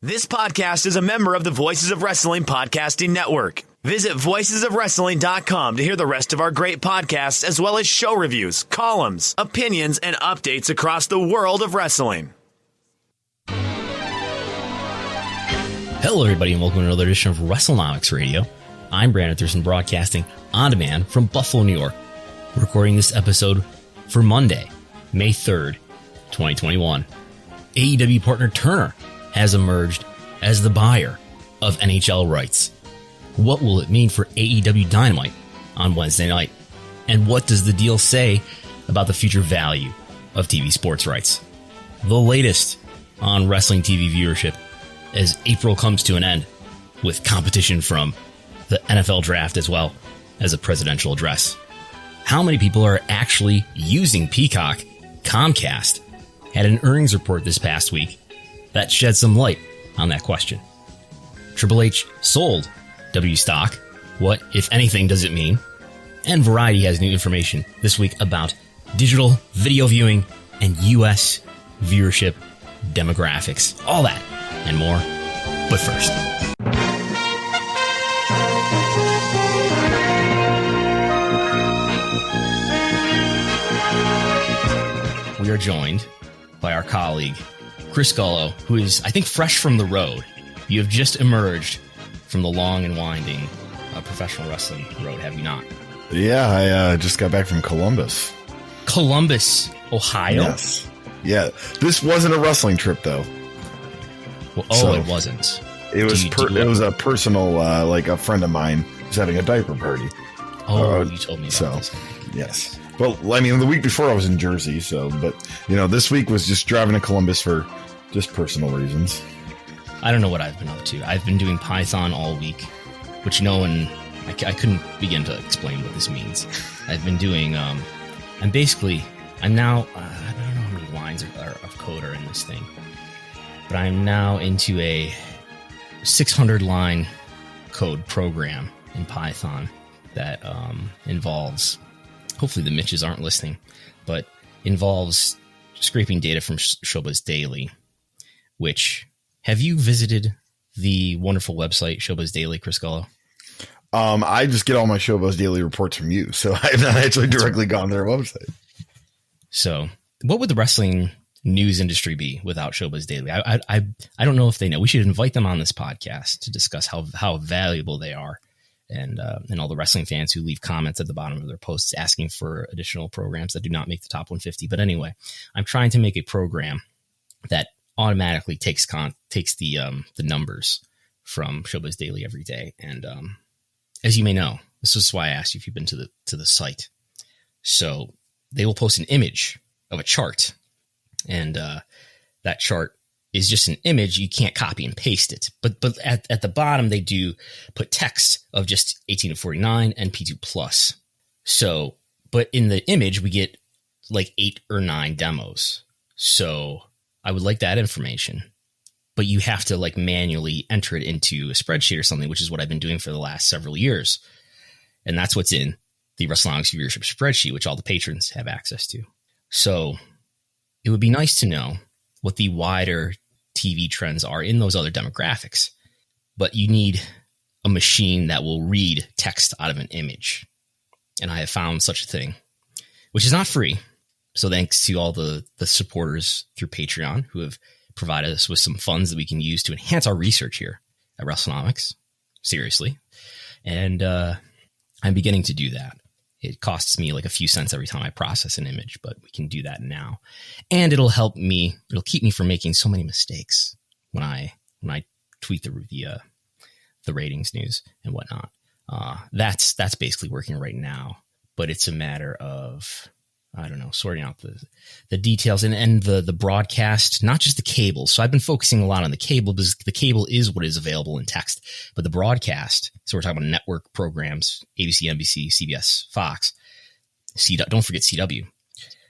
This podcast is a member of the Voices of Wrestling Podcasting Network. Visit voicesofwrestling.com to hear the rest of our great podcasts, as well as show reviews, columns, opinions, and updates across the world of wrestling. Hello, everybody, and welcome to another edition of Wrestlenomics Radio. I'm Brandon Thurston, broadcasting on demand from Buffalo, New York. We're recording this episode for Monday, May 3rd, 2021. AEW partner Turner has emerged as the buyer of NHL rights. What will it mean for AEW Dynamite on Wednesday night? And what does the deal say about the future value of TV sports rights? The latest on wrestling TV viewership as April comes to an end, with competition from the NFL draft as well as a presidential address. How many people are actually using Peacock? Comcast had an earnings report this past week that shed some light on that question. Triple H sold W stock. What, if anything, does it mean? And Variety has new information this week about digital video viewing and U.S. viewership demographics. All that and more. But first, we are joined by our colleague, Chris Gullo, who is, I think, fresh from the road. You have just emerged from the long and winding professional wrestling road, have you not? Yeah, I just got back from Columbus. Columbus, Ohio? Yes. Yeah, this wasn't a wrestling trip, though. Well, it wasn't. It was it was a personal, like a friend of mine was having a diaper party. You told me about this. Yes. Well, I mean, the week before I was in Jersey, but, this week was just driving to Columbus for just personal reasons. I don't know what I've been up to. I've been doing Python all week, which and I couldn't begin to explain what this means. I've been doing, I'm now, I don't know how many lines of code are in this thing, but I'm now into a 600-line code program in Python that involves, hopefully the Mitches aren't listening, but involves scraping data from Showbuzz Daily, which, have you visited the wonderful website Showbuzz Daily, Chris Gullo? I just get all my Showbuzz Daily reports from you, so I've not actually directly gone to their website. So what would the wrestling news industry be without Showbuzz Daily? I don't know if they know. We should invite them on this podcast to discuss how valuable they are, and all the wrestling fans who leave comments at the bottom of their posts asking for additional programs that do not make the top 150. But anyway, I'm trying to make a program that automatically takes the numbers from Showbuzz Daily every day. And as you may know, this is why I asked you if you've been to the site. So they will post an image of a chart, and that chart is just an image. You can't copy and paste it. But at the bottom, they do put text of just 18 to 49 and P2 plus. So, but in the image, we get like 8 or 9 demos. So I would like that information, but you have to like manually enter it into a spreadsheet or something, which is what I've been doing for the last several years. And that's what's in the Wrestlenomics viewership spreadsheet, which all the patrons have access to. So it would be nice to know what the wider TV trends are in those other demographics, but you need a machine that will read text out of an image. And I have found such a thing, which is not free. So thanks to all the supporters through Patreon who have provided us with some funds that we can use to enhance our research here at Wrestlenomics. Seriously. And I'm beginning to do that. It costs me like a few cents every time I process an image, but we can do that now. And it'll keep me from making so many mistakes when I tweet the ratings news and whatnot. That's basically working right now, but it's a matter of, I don't know, sorting out the details and the broadcast, not just the cable. So I've been focusing a lot on the cable because the cable is what is available in text, but the broadcast. So we're talking about network programs, ABC, NBC, CBS, Fox, don't forget CW.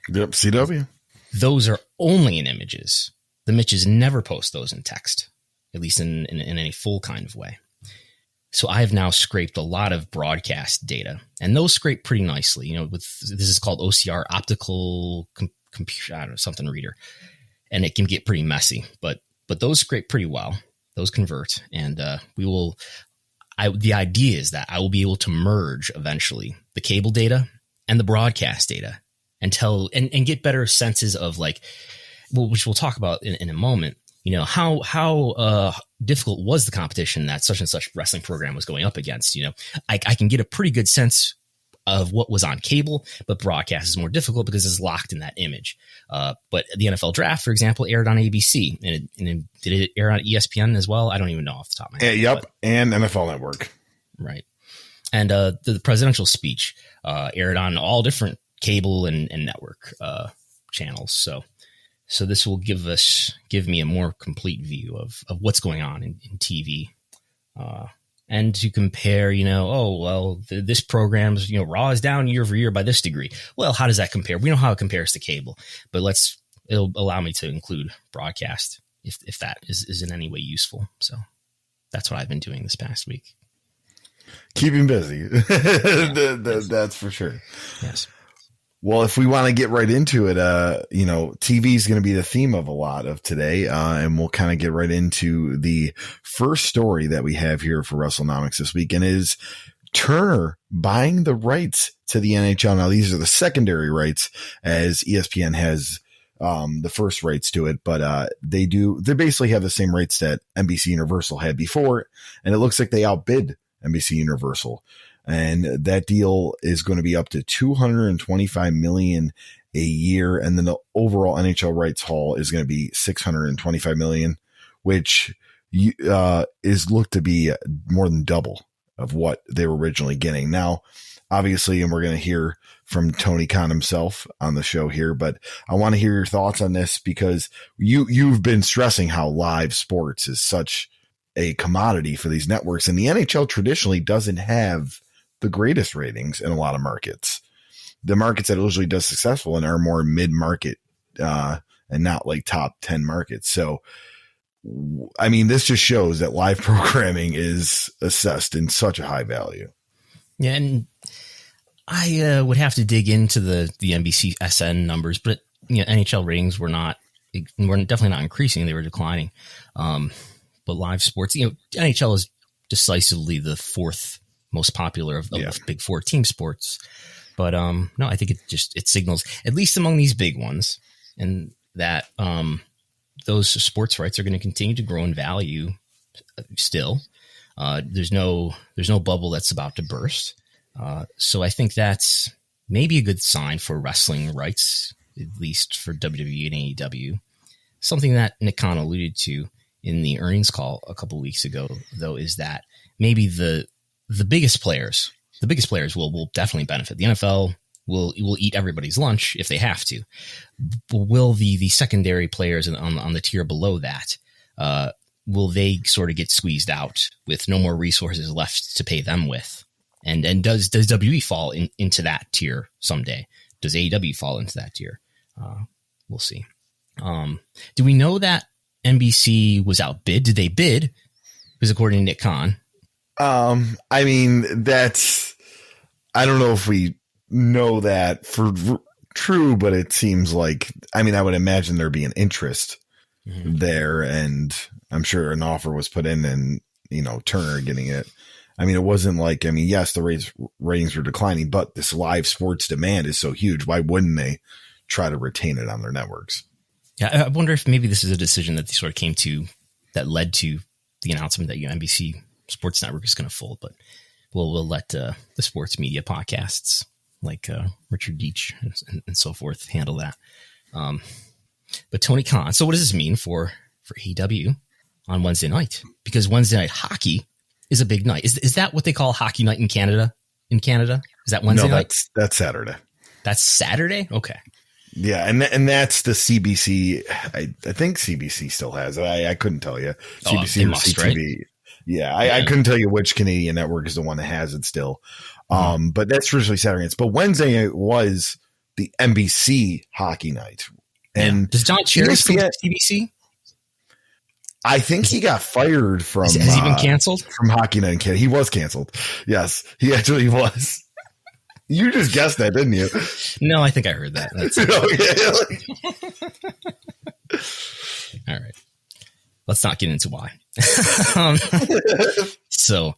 Yep. CW. Those are only in images. The Mitches never post those in text, at least in any full kind of way. So I have now scraped a lot of broadcast data, and those scrape pretty nicely. This is called OCR, optical computer, I don't know, something reader, and it can get pretty messy. But those scrape pretty well. those convert, and we will. The idea is that I will be able to merge eventually the cable data and the broadcast data and get better senses of like, which we'll talk about in a moment. How difficult was the competition that such and such wrestling program was going up against? I can get a pretty good sense of what was on cable, but broadcast is more difficult because it's locked in that image. But the NFL draft, for example, aired on ABC, and did it air on ESPN as well? I don't even know off the top of my head. Yep, and NFL Network. Right. And the presidential speech aired on all different cable and network channels. So this will give me a more complete view of what's going on in TV. And to compare, this program's, Raw is down year over year by this degree. Well, how does that compare? We know how it compares to cable, but it'll allow me to include broadcast if that is in any way useful. So that's what I've been doing this past week. Keeping busy. That's for sure. Yes. Well, if we want to get right into it, TV is going to be the theme of a lot of today. And we'll kind of get right into the first story that we have here for Wrestlenomics this week, and is Turner buying the rights to the NHL. Now, these are the secondary rights, as ESPN has the first rights to it, but they basically have the same rights that NBC Universal had before. And it looks like they outbid NBC Universal. And that deal is going to be up to $225 million a year. And then the overall NHL rights haul is going to be $625 million, which is looked to be more than double of what they were originally getting. Now, obviously, and we're going to hear from Tony Khan himself on the show here, but I want to hear your thoughts on this, because you've been stressing how live sports is such a commodity for these networks. And the NHL traditionally doesn't have the greatest ratings in a lot of markets. The markets that it usually does successful in are more mid-market and not like top 10 markets. So, I mean, this just shows that live programming is assessed in such a high value. Yeah, and I would have to dig into the NBC SN numbers, but NHL ratings were definitely not increasing; they were declining. But live sports, NHL is decisively the fourth most popular of the big four team sports. But no, I think it signals, at least among these big ones, and that those sports rights are going to continue to grow in value still. There's no bubble that's about to burst. So I think that's maybe a good sign for wrestling rights, at least for WWE and AEW. Something that Nick Khan alluded to in the earnings call a couple weeks ago, though, is that maybe the biggest players will definitely benefit. The NFL will eat everybody's lunch if they have to. Will the secondary players on the tier below that, will they sort of get squeezed out with no more resources left to pay them with? And does WWE fall into that tier someday? Does AEW fall into that tier? We'll see. Do we know that NBC was outbid? Did they bid? Because according to Nick Khan. I mean, I don't know if we know that for true, but it seems like, I would imagine there'd be an interest there, and I'm sure an offer was put in, and, Turner getting it. It wasn't like, yes, the ratings were declining, but this live sports demand is so huge. Why wouldn't they try to retain it on their networks? Yeah. I wonder if maybe this is a decision that they sort of came to that led to the announcement that NBC Sports Network is going to fold, but we'll let the sports media podcasts like Richard Deitch and so forth handle that. But Tony Khan. So what does this mean for AEW on Wednesday night? Because Wednesday night hockey is a big night. Is that what they call hockey night in Canada? In Canada, is that Wednesday night? That's Saturday. That's Saturday. Okay. Yeah, and that's the CBC. I think CBC still has it. I couldn't tell you. CBC or CTV. Right? Yeah, I couldn't tell you which Canadian network is the one that has it still. But that's traditionally Saturday nights. But Wednesday night was the NBC hockey night. And does John Cherry from CBC? I think he got fired from. Has he been canceled from Hockey Night in Canada? He was canceled. Yes, he actually was. You just guessed that, didn't you? No, I think I heard that. All right. let's not get into why. um, so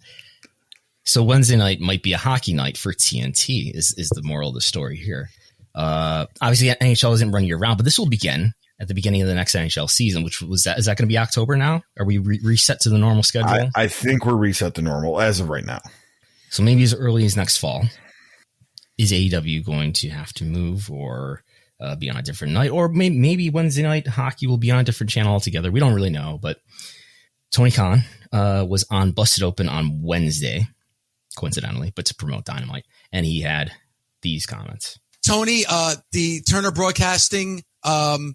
Wednesday night might be a hockey night for TNT is the moral of the story here. Obviously NHL isn't running year round, but this will begin at the beginning of the next NHL season, which is that going to be October now? Are we reset to the normal schedule? I think we're reset to normal as of right now. So maybe as early as next fall. Is AEW going to have to move or be on a different night? Or maybe Wednesday night hockey will be on a different channel altogether. We don't really know, but Tony Khan was on Busted Open on Wednesday, coincidentally, but to promote Dynamite. And he had these comments. Tony, the Turner Broadcasting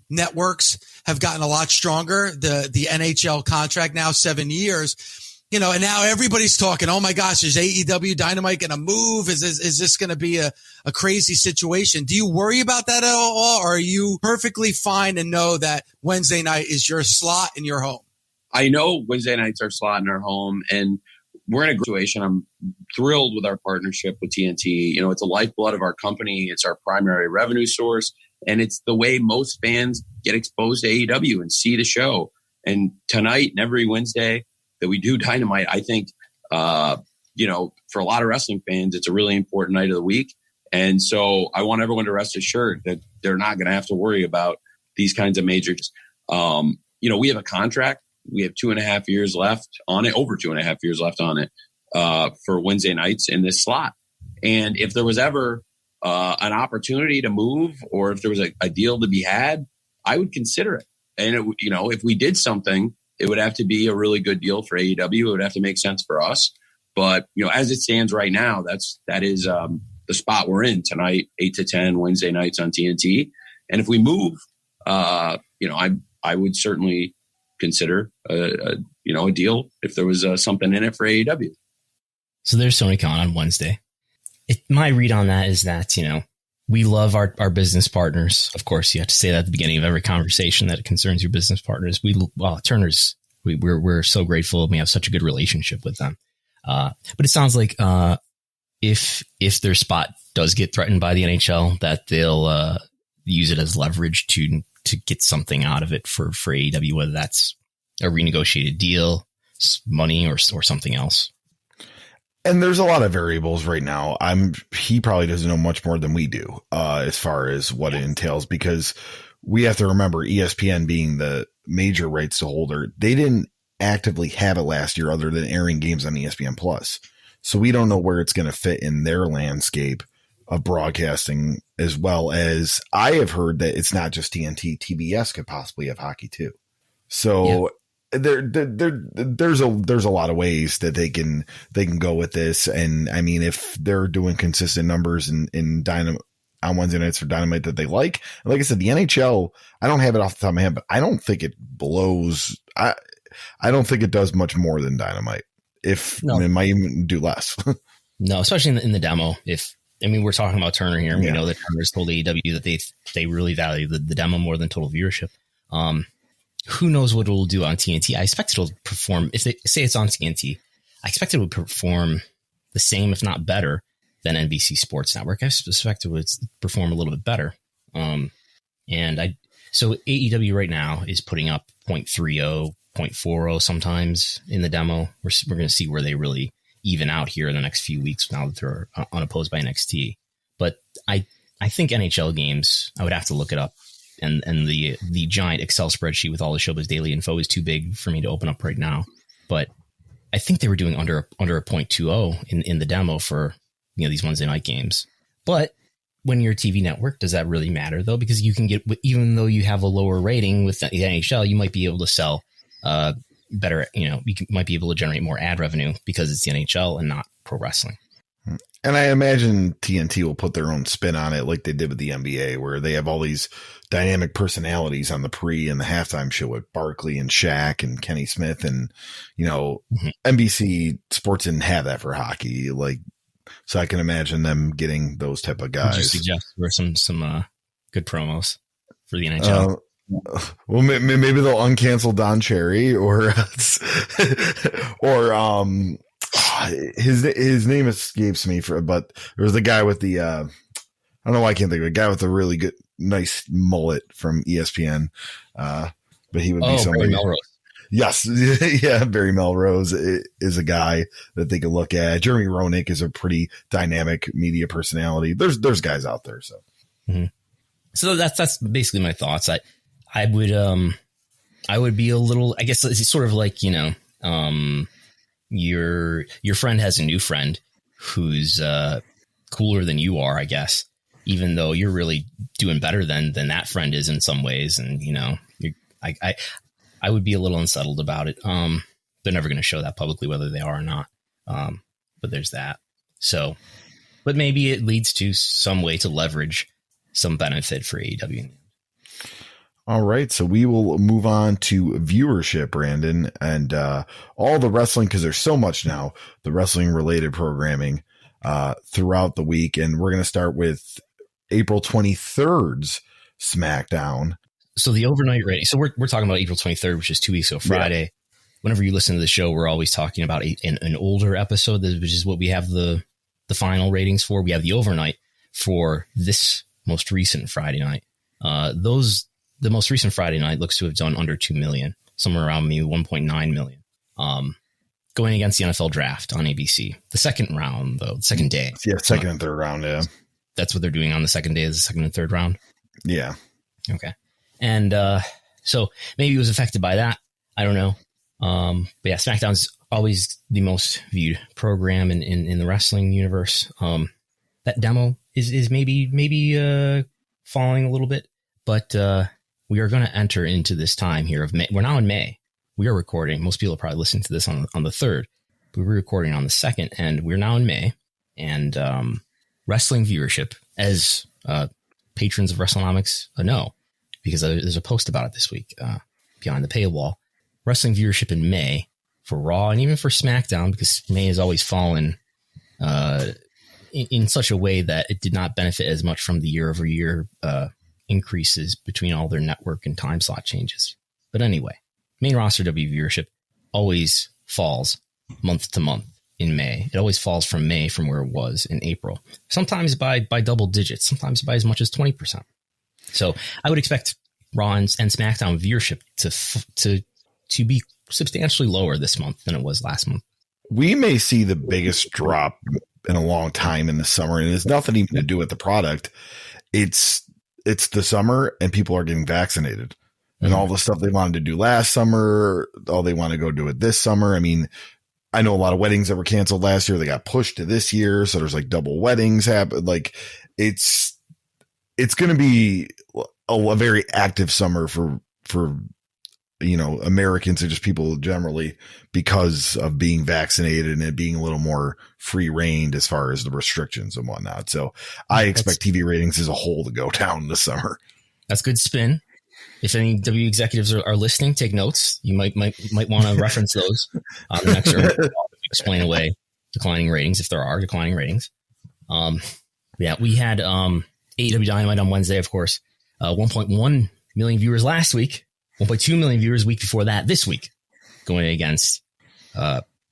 networks have gotten a lot stronger. The NHL contract now 7 years, and now everybody's talking, oh my gosh, is AEW Dynamite going to move? Is this going to be a crazy situation? Do you worry about that at all? Or are you perfectly fine and know that Wednesday night is your slot in your home? I know Wednesday night's our slot in our home, and we're in a great situation. I'm thrilled with our partnership with TNT. It's a lifeblood of our company. It's our primary revenue source. And it's the way most fans get exposed to AEW and see the show. And tonight and every Wednesday that we do Dynamite, I think, for a lot of wrestling fans, it's a really important night of the week. And so I want everyone to rest assured that they're not going to have to worry about these kinds of majors. We have a contract. We have 2.5 years left on it, over 2.5 years left on it for Wednesday nights in this slot. And if there was ever an opportunity to move, or if there was a deal to be had, I would consider it. And if we did something, it would have to be a really good deal for AEW. It would have to make sense for us. But as it stands right now, that is the spot we're in tonight, 8 to 10 Wednesday nights on TNT. And if we move, I would certainly consider a deal if there was something in it for AEW. So there's Tony Khan on Wednesday. My read on that is that, we love our business partners. Of course, you have to say that at the beginning of every conversation that it concerns your business partners. Turner's, we're so grateful. We have such a good relationship with them. But it sounds like if their spot does get threatened by the NHL, that they'll use it as leverage to get something out of it for AEW, whether that's a renegotiated deal, money, or something else. And there's a lot of variables right now. He probably doesn't know much more than we do as far as what it entails, because we have to remember ESPN being the major rights holder. They didn't actively have it last year other than airing games on ESPN Plus. So we don't know where it's going to fit in their landscape of broadcasting, as well as I have heard that it's not just TNT. TBS could possibly have hockey too. So there's a lot of ways that they can go with this. And I mean, if they're doing consistent numbers in Dynamite on Wednesday nights for Dynamite that they like I said, the NHL, I don't have it off the top of my head, but I don't think it blows. I don't think it does much more than Dynamite. It might even do less. No, especially in the demo. We're talking about Turner here, and we know that Turner's told AEW that they really value the demo more than total viewership. Who knows what it will do on TNT? I expect it'll perform, if they say it's on TNT, I expect it would perform the same, if not better, than NBC Sports Network. I suspect it would perform a little bit better. So AEW right now is putting up 0.30, 0.40 sometimes in the demo. We're going to see where they really even out here in the next few weeks now that they're unopposed by NXT. But I think NHL games, I would have to look it up. And the giant Excel spreadsheet with all the Showbiz Daily info is too big for me to open up right now. But I think they were doing under a 0.20 in the demo for these Wednesday night games. But when you're a TV network, does that really matter though? Because you can get, even though you have a lower rating with the NHL, you might be able to sell better. Might be able to generate more ad revenue because it's the NHL and not pro wrestling. And I imagine TNT will put their own spin on it like they did with the NBA, where they have all these dynamic personalities on the pre and the halftime show with Barkley and Shaq and Kenny Smith. And, NBC Sports didn't have that for hockey. So I can imagine them getting those type of guys. Would you suggest there are some good promos for the NHL? Well, maybe they'll uncancel Don Cherry or his name escapes me but there was the guy with the I don't know why I can't think of it. A guy with a really good, nice mullet from ESPN. But he would be somebody. Melrose. Yes. Yeah. Barry Melrose is a guy that they could look at. Jeremy Roenick is a pretty dynamic media personality. There's guys out there. So, so that's basically my thoughts. I would be a little, I guess it's sort of like, your friend has a new friend who's, cooler than you are, I guess, even though you're really doing better than that friend is in some ways. And, I would be a little unsettled about it. They're never going to show that publicly, whether they are or not. But there's that. So, but maybe it leads to some way to leverage some benefit for AEW. All right. So we will move on to viewership, Brandon, and all the wrestling, because there's so much now, the wrestling related programming throughout the week. And we're going to start with April 23rd's SmackDown. So the overnight rating. So we're talking about April 23rd, which is 2 weeks ago Friday. Yeah. Whenever you listen to the show, we're always talking about an older episode, which is what we have the final ratings for. We have the overnight for this most recent Friday night. The most recent Friday night looks to have done under 2 million, somewhere around maybe 1.9 million. Going against the NFL draft on ABC. The second round, though, the second day. Yeah, second and third round, yeah. That's what they're doing on the second day, is the second and third round? Yeah. Okay. And so maybe it was affected by that. I don't know. But yeah, SmackDown's always the most viewed program in the wrestling universe. That demo is maybe falling a little bit, but we are going to enter into this time here of May. We're now in May. We are recording. Most people are probably listening to this on the 3rd. But we're recording on the 2nd, and we're now in May. And wrestling viewership, as patrons of Wrestlenomics know, because there's a post about it this week behind the paywall. Wrestling viewership in May for Raw and even for SmackDown, because May has always fallen in such a way that it did not benefit as much from the year-over-year increases between all their network and time slot changes. But anyway, main roster W viewership always falls month to month in May. It always falls from May from where it was in April, sometimes by double digits, sometimes by as much as 20%. So I would expect Raw and SmackDown viewership to be substantially lower this month than it was last month. We may see the biggest drop in a long time in the summer, and it's nothing even to do with the product. It's the summer and people are getting vaccinated, and all the stuff they wanted to do last summer, all they want to go do it this summer. I mean, I know a lot of weddings that were canceled last year, they got pushed to this year. So there's like double weddings happen. Like it's going to be a very active summer for, Americans and just people generally, because of being vaccinated and it being a little more free reined as far as the restrictions and whatnot. So I expect TV ratings as a whole to go down this summer. That's good spin. If any W executives are listening, take notes. You might want to reference those on the next episode. Explain away declining ratings, if there are declining ratings. Yeah, we had AEW Dynamite on Wednesday, of course. 1.1 million viewers last week. 1.2 million viewers week before that this week, going against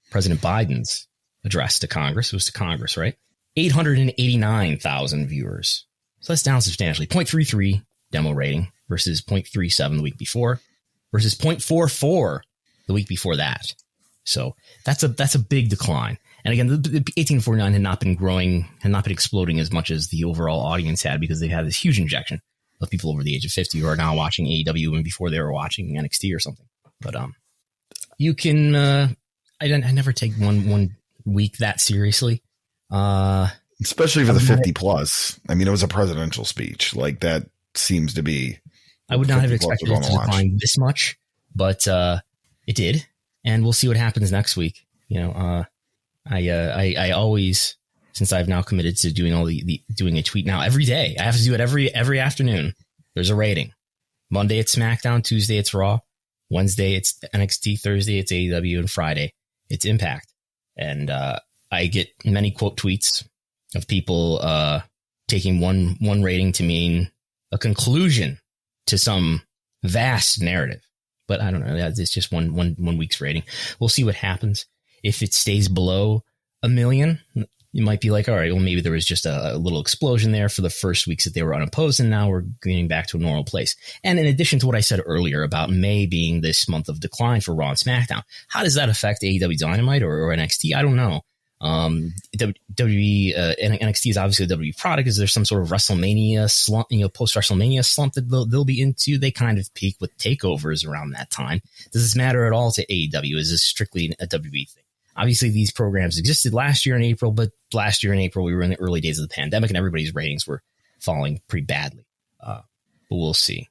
President Biden's address to Congress. It was to Congress, right? 889,000 viewers. So that's down substantially. 0.33 demo rating versus 0.37 the week before versus 0.44 the week before that. So that's a big decline. And again, the 1849 had not been growing, had not been exploding as much as the overall audience had, because they had this huge injection of people over the age of 50 who are now watching AEW and before they were watching NXT or something. But you can I never take one week that seriously, especially for the 50 plus. I mean, it was a presidential speech. Like, that seems to be. I would not have expected it to decline this much, but it did, and we'll see what happens next week. I always, since I've now committed to doing doing a tweet now every day, I have to do it every afternoon. There's a rating. Monday it's SmackDown, Tuesday it's Raw, Wednesday it's NXT, Thursday it's AEW, and Friday it's Impact. And I get many quote tweets of people taking one rating to mean a conclusion to some vast narrative. But I don't know. It's just one week's rating. We'll see what happens. If it stays below 1 million, you might be like, all right, well, maybe there was just a little explosion there for the first weeks that they were unopposed, and now we're getting back to a normal place. And in addition to what I said earlier about May being this month of decline for Raw and SmackDown, how does that affect AEW Dynamite or NXT? I don't know. WWE NXT is obviously a WWE product. Is there some sort of WrestleMania slump, post WrestleMania slump that they'll be into? They kind of peak with takeovers around that time. Does this matter at all to AEW? Is this strictly a WWE thing? Obviously, these programs existed last year in April, but last year in April, we were in the early days of the pandemic and everybody's ratings were falling pretty badly. But we'll see.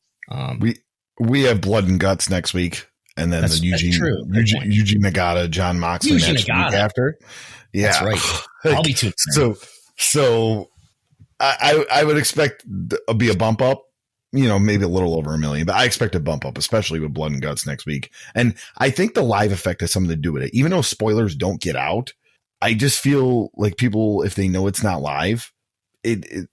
We have Blood and Guts next week. And then the Yuji Nagata, John Moxley match the week after. Yeah. That's right. I'll be tuned. So I would expect to be a bump up. Maybe a little over 1 million, but I expect a bump up, especially with Blood and Guts next week. And I think the live effect has something to do with it. Even though spoilers don't get out, I just feel like people, if they know it's not live, the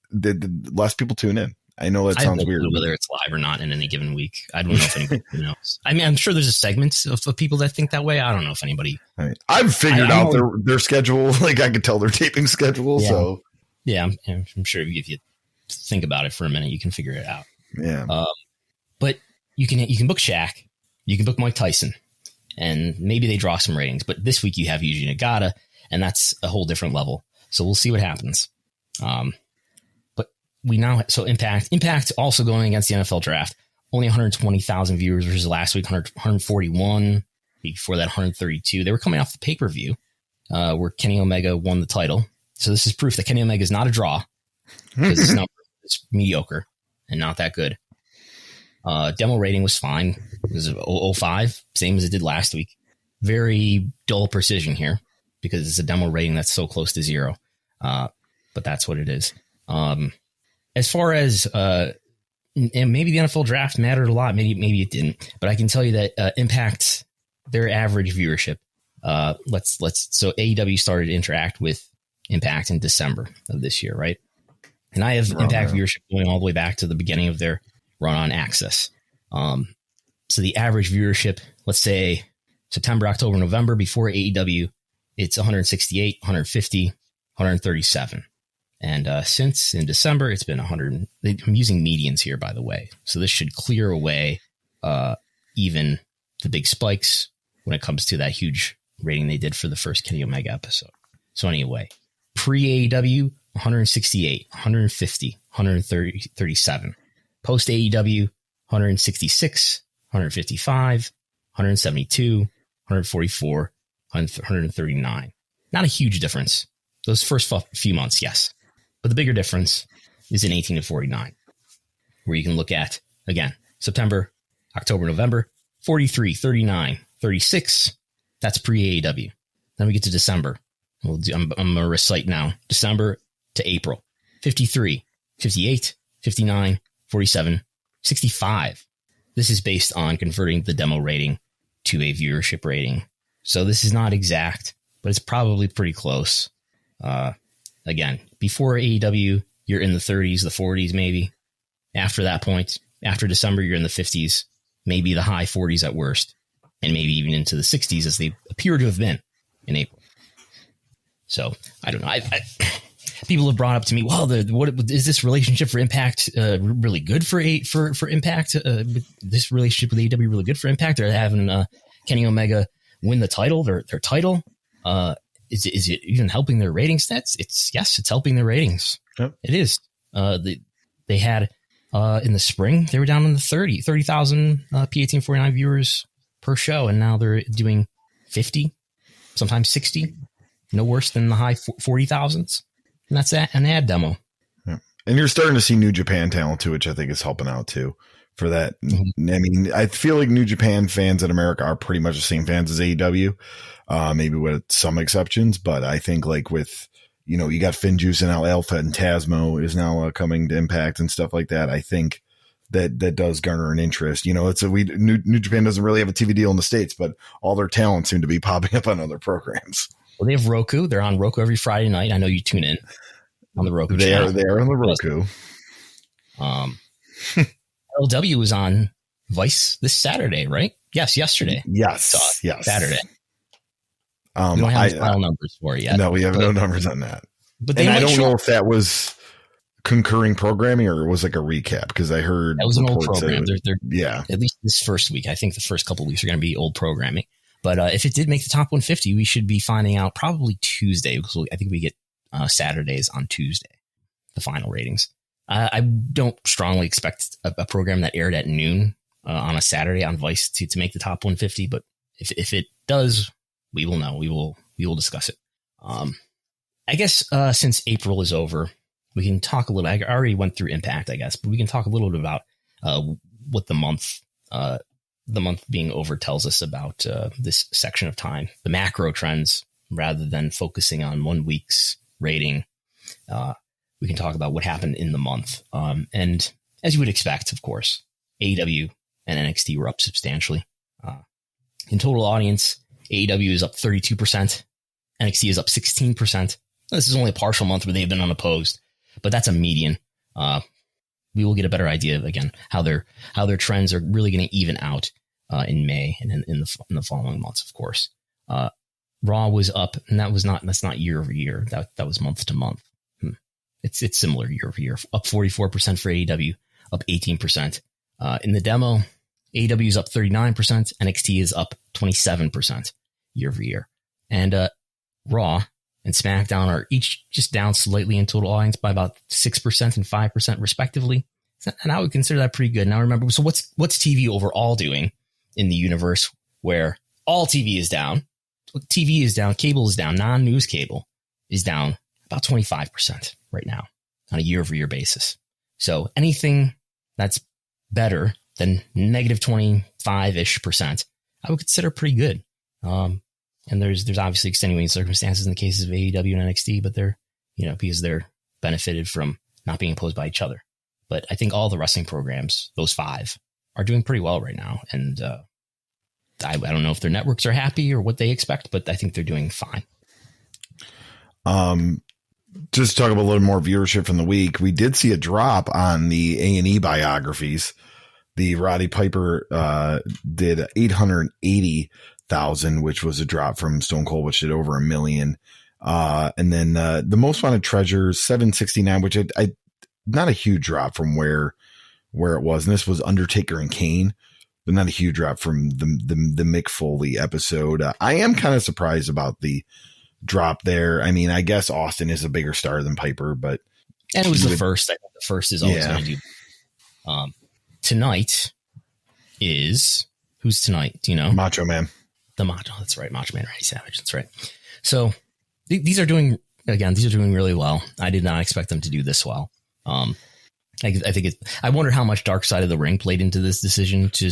less people tune in. I know that sounds weird. Whether it's live or not in any given week. I don't know if anybody knows. I mean, I'm sure there's a segment of people that think that way. I don't know if anybody. I've figured out their schedule. Like I could tell their taping schedule. Yeah. So yeah, I'm sure if you think about it for a minute, you can figure it out. Yeah. But you can book Shaq, you can book Mike Tyson, and maybe they draw some ratings. But this week you have Yuji Nagata, and that's a whole different level. So we'll see what happens. But we now Impact also going against the NFL draft. Only 120,000 viewers versus last week 141. Before that 132. They were coming off the pay-per-view where Kenny Omega won the title. So this is proof that Kenny Omega is not a draw because his number is mediocre and not that good. Demo rating was fine. It was 0.05, same as it did last week. Very dull precision here because it's a demo rating that's so close to 0. But that's what it is. As far as and maybe the NFL draft mattered a lot, maybe it didn't. But I can tell you that Impact, their average viewership. So AEW started to interact with Impact in December of this year, right? And I have Impact viewership going all the way back to the beginning of their run on Access. So the average viewership, let's say September, October, November, before AEW, it's 168, 150, 137. And since in December, it's been 100. I'm using medians here, by the way. So this should clear away even the big spikes when it comes to that huge rating they did for the first Kenny Omega episode. So anyway, pre-AEW, 168, 150, 137. Post AEW, 166, 155, 172, 144, 139. Not a huge difference. Those first few months, yes. But the bigger difference is in 18 to 49, where you can look at, again, September, October, November, 43, 39, 36. That's pre-AEW. Then we get to December. I'm going to recite now. December to April. 53, 58, 59, 47, 65. This is based on converting the demo rating to a viewership rating. So this is not exact, but it's probably pretty close. Again, before AEW, you're in the 30s, the 40s, maybe. After that point, after December, you're in the 50s, maybe the high 40s at worst, and maybe even into the 60s as they appear to have been in April. So I don't know. People have brought up to me, well, what is this relationship for Impact really good for Impact? This relationship with AEW really good for Impact? They're having Kenny Omega win the title, their title. Is it even helping their rating stats? It's helping their ratings. Yep. It is. They had in the spring, they were down in the 30,000 P1849 viewers per show, and now they're doing 50, sometimes 60, no worse than the high 40,000s. And that's an ad demo. Yeah. And you're starting to see New Japan talent too, which I think is helping out too for that. Mm-hmm. I mean, I feel like New Japan fans in America are pretty much the same fans as AEW, maybe with some exceptions. But I think like with, you got Finjuice and Alpha and Tasmo is now coming to Impact and stuff like that. I think that does garner an interest. New Japan doesn't really have a TV deal in the States, but all their talent seem to be popping up on other programs. Well, they have Roku. They're on Roku every Friday night. I know you tune in on the Roku channel. They are on the Roku. LW was on Vice this Saturday, right? Yes, yesterday. Yes. Saturday. We don't have final numbers for it yet. No, we have no numbers on that. But I don't know if that was concurring programming or it was like a recap, because I heard that was an old program. Yeah. At least this first week. I think the first couple of weeks are going to be old programming. But if it did make the top 150, we should be finding out probably Tuesday, because I think we get Saturdays on Tuesday, the final ratings. I don't strongly expect a program that aired at noon on a Saturday on Vice to make the top 150. But if it does, we will know. We will discuss it. I guess since April is over, we can talk a little. I already went through Impact, I guess, but we can talk a little bit about what the month being over tells us about this section of time, the macro trends, rather than focusing on 1 week's rating. We can talk about what happened in the month. And as you would expect, of course, AEW and NXT were up substantially. In total audience, AEW is up 32%. NXT is up 16%. This is only a partial month where they've been unopposed, but that's a median. We will get a better idea of, again, how their trends are really going to even out in May and in the following months, of course. Raw was up, and that's not year over year. That was month to month. It's similar year over year. Up 44% for AEW, up 18%. In the demo, AEW is up 39%. NXT is up 27% year over year. And Raw and SmackDown are each just down slightly in total audience by about 6% and 5% respectively. And I would consider that pretty good. Now remember, so what's TV overall doing in the universe where all TV is down? TV is down, cable is down, non-news cable is down about 25% right now on a year-over-year basis. So anything that's better than negative 25-ish%, I would consider pretty good. And there's obviously extenuating circumstances in the cases of AEW and NXT, but they're, because they're benefited from not being opposed by each other. But I think all the wrestling programs, those 5, are doing pretty well right now. And I don't know if their networks are happy or what they expect, but I think they're doing fine. Just to talk about a little more viewership from the week, we did see a drop on the A&E biographies. The Roddy Piper did 880,000, which was a drop from Stone Cold, which did over 1 million. And then the Most Wanted Treasures, 769, which I not a huge drop from where it was. And this was Undertaker and Kane, but not a huge drop from the Mick Foley episode. I am kind of surprised about the drop there. I mean, I guess Austin is a bigger star than Piper, but and it was the first. I think the first is always going to do. Tonight is who's tonight? Do you know? Macho Man. The Macho. That's right. Macho Man, Randy Savage. That's right. So these are doing really well. I did not expect them to do this well. I think I wonder how much Dark Side of the Ring played into this decision to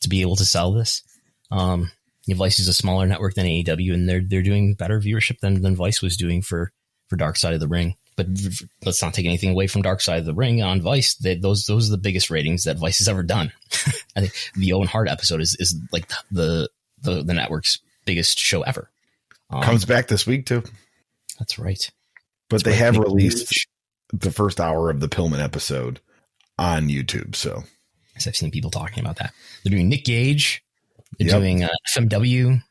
be able to sell this. Vice is a smaller network than AEW, and they're doing better viewership than Vice was doing for Dark Side of the Ring. But let's not take anything away from Dark Side of the Ring on Vice. Those are the biggest ratings that Vice has ever done. I think the Owen Hart episode is like the network's biggest show ever. Comes back this week too. That's right. But they have released the first hour of the Pillman episode on YouTube. So I've seen people talking about that. They're doing Nick Gage. They're doing FMW.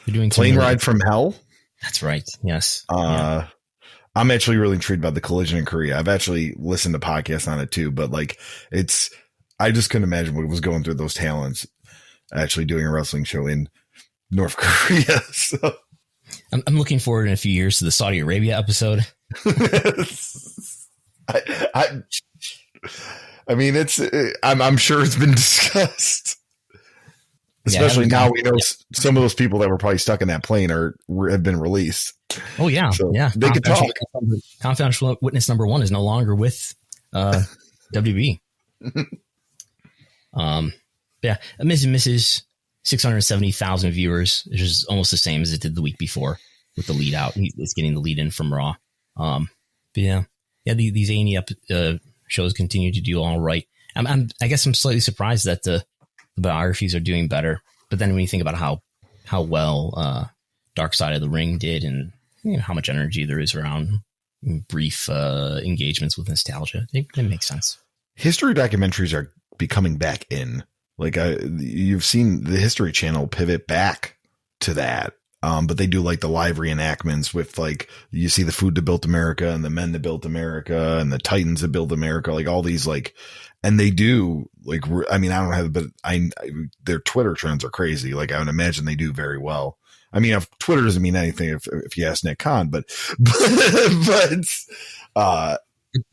They're doing Plane Ride from Hell. That's right. Yes. I'm actually really intrigued about the Collision in Korea. I've actually listened to podcasts on it too, but I just couldn't imagine what was going through those talents actually doing a wrestling show in North Korea. So I'm looking forward in a few years to the Saudi Arabia episode. I mean, I'm sure it's been discussed. Especially now we know some of those people that were probably stuck in that plane have been released. Oh yeah. So yeah. They could talk. Confidential witness number 1 is no longer with WB. Yeah. Ms. and Mrs. 670,000 viewers, which is almost the same as it did the week before with the lead out. It's getting the lead in from Raw. But yeah. These A&E shows continue to do all right. I guess I'm slightly surprised that the biographies are doing better. But then when you think about how well Dark Side of the Ring did, and how much energy there is around brief engagements with nostalgia, it makes sense. History documentaries are becoming back in. Like you've seen the History Channel pivot back to that But they do like the live reenactments with like, you see the food that built America and the men that built America and the Titans that built America, like all these like, and they do like, I mean, I don't have, but their Twitter trends are crazy. Like I would imagine they do very well. I mean, if Twitter doesn't mean anything if you ask Nick Khan, but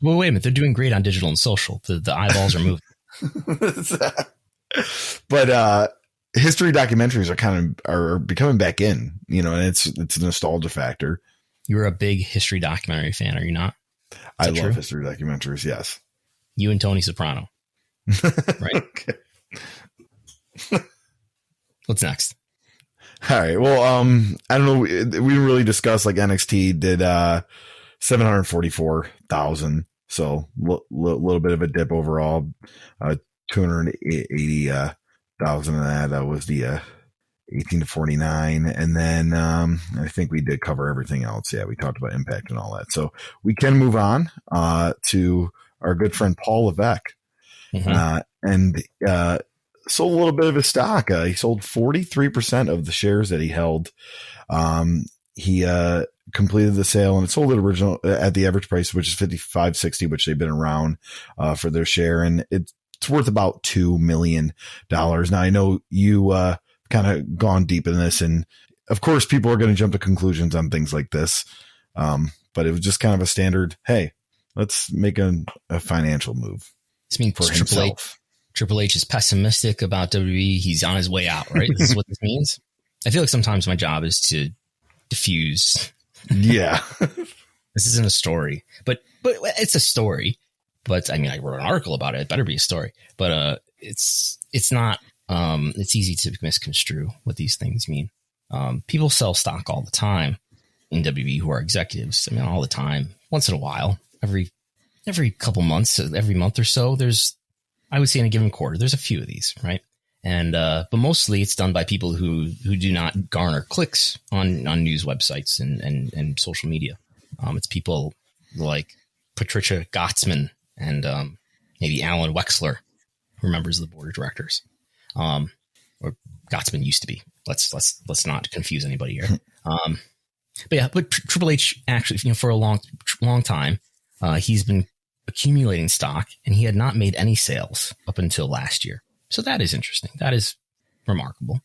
well, wait a minute. They're doing great on digital and social. The eyeballs are moving. But, history documentaries are becoming back in, you know, and it's a nostalgia factor. You're a big history documentary fan, are you not? I love history documentaries. Yes. You and Tony Soprano. Right. What's next? All right. Well, I don't know. We didn't really discuss like NXT did, 744,000. So little bit of a dip overall, 280,000 of that was the 18 to 49. And then I think we did cover everything else. Yeah, we talked about Impact and all that. So we can move on to our good friend Paul Levesque. And sold a little bit of his stock. He sold 43% of the shares that he held. He completed the sale and it sold it original at the average price, which is $55.60, which they've been around for their share. And it's worth about $2 million. Now I know you kind of gone deep in this, and of course people are going to jump to conclusions on things like this. But it was just kind of a standard, hey, let's make a financial move. This means for himself. Triple H is pessimistic about WWE. He's on his way out, right? This is what this means. I feel like sometimes my job is to diffuse. Yeah. This isn't a story, but it's a story. But I mean, I wrote an article about it. It better be a story. But it's not. It's easy to misconstrue what these things mean. People sell stock all the time in WWE who are executives. I mean, all the time. Once in a while, every couple months, every month or so, I would say in a given quarter, there's a few of these, right? And but mostly it's done by people who do not garner clicks on news websites and social media. It's people like Patricia Gottsman and maybe Alan Wexler, who remembers the board of directors. Or Gottsman used to be. Let's not confuse anybody here. But Triple H actually, for a long time, he's been accumulating stock, and he had not made any sales up until last year. So that is interesting. That is remarkable.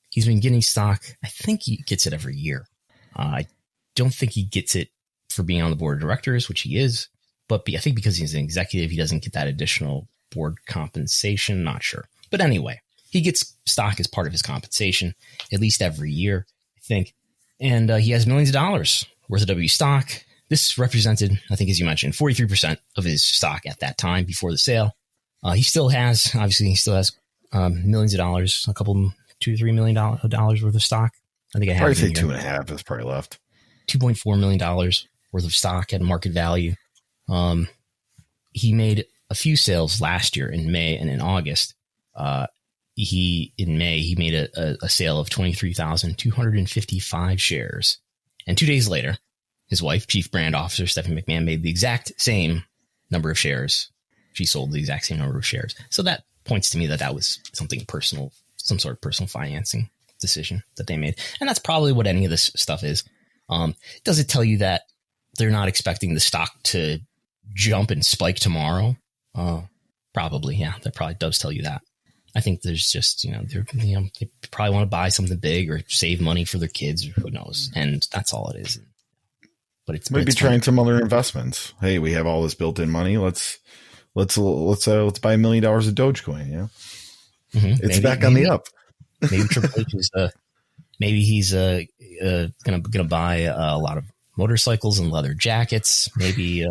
He's been getting stock. I think he gets it every year. I don't think he gets it for being on the board of directors, which he is. But I think because he's an executive, he doesn't get that additional board compensation. Not sure. But anyway, he gets stock as part of his compensation, at least every year, I think. And he has millions of dollars worth of W stock. This represented, I think, as you mentioned, 43% of his stock at that time before the sale. He still has millions of dollars, a couple, $2 to $3 million worth of stock. I think I have probably say 2.5 is probably left. $2.4 million worth of stock at market value. He made a few sales last year in May and in August. In May, he made a sale of 23,255 shares. And 2 days later, his wife, Chief Brand Officer Stephanie McMahon, made the exact same number of shares. She sold the exact same number of shares. So that points to me that was something personal, some sort of personal financing decision that they made. And that's probably what any of this stuff is. Does it tell you that they're not expecting the stock to jump and spike tomorrow? Probably, yeah. That probably does tell you that. I think there's just, they probably want to buy something big or save money for their kids, or who knows. And that's all it is. But it's maybe trying some other investments. Hey, we have all this built-in money. Let's buy $1 million of Dogecoin. Yeah, it's back on the up. Maybe Triple H is maybe he's gonna buy a lot of motorcycles and leather jackets. Maybe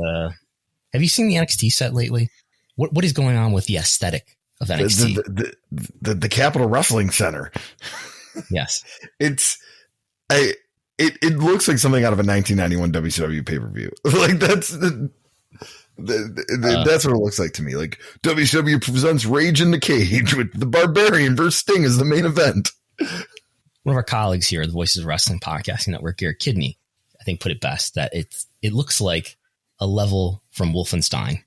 have you seen the NXT set lately? What is going on with the aesthetic of NXT? The Capitol Wrestling Center. Yes, It looks like something out of a 1991 WCW pay-per-view. Like that's that's what it looks like to me. Like WCW presents Rage in the Cage with the Barbarian versus Sting as the main event. One of our colleagues here at the Voices of Wrestling Podcasting Network, Garrett Kidney, I think put it best that it looks like a level from Wolfenstein.